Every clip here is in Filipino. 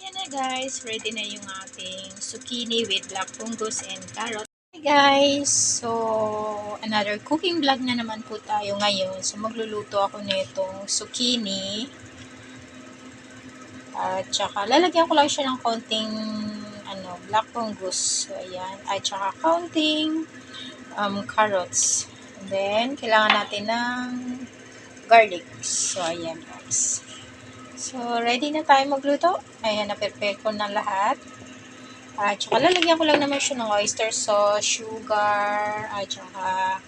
Yan na guys, ready na yung ating zucchini with black fungus and carrot. Hey guys, so another cooking vlog na naman po tayo ngayon. So magluluto ako nitong zucchini. At saka lalagyan ko lang siya ng konting black fungus. So ayan, at saka counting carrots. And then kailangan natin ng garlic. So ayan guys. So, ready na tayo magluto. Ayan, na-prepare ko na lahat. At saka lalagyan ko lang naman siya ng oyster sauce, sugar, at saka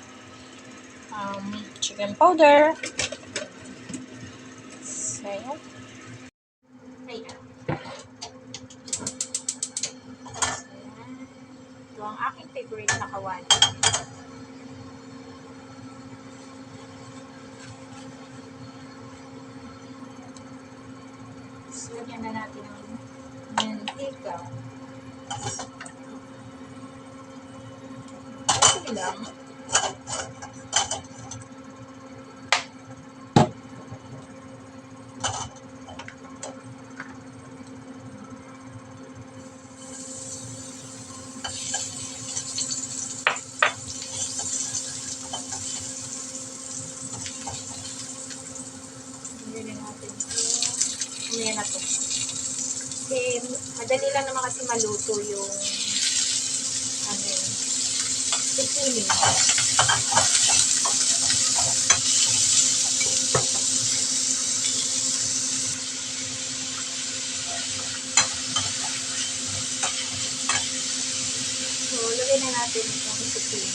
chicken powder. So, ayan. Ayan. Ito ang aking favorite na kawali. So, lagyan na natin ang mantika. Sige lang. Lagyan natin ito. Ayan na ito. Kasi madali lang naman kasi maluto yung zucchini. So, lagyan na natin itong zucchini.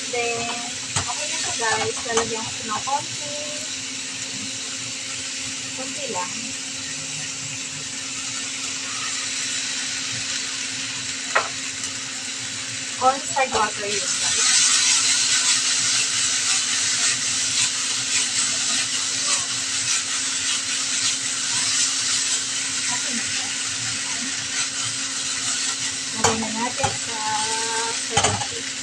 Then, okay na siya guys. Lalagyan ko ng konti. Konti lang. Cornstarch water use guys. Okay na siya. Lagyan na natin sa 70.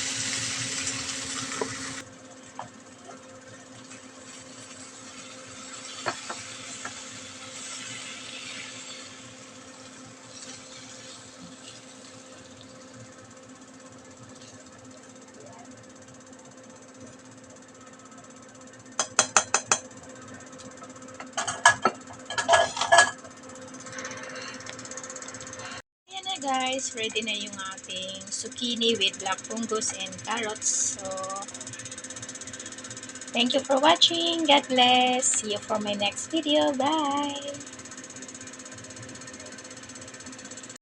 Guys, ready na yung ating zucchini with black fungus and carrots. So, thank you for watching. God bless. See you for my next video. Bye!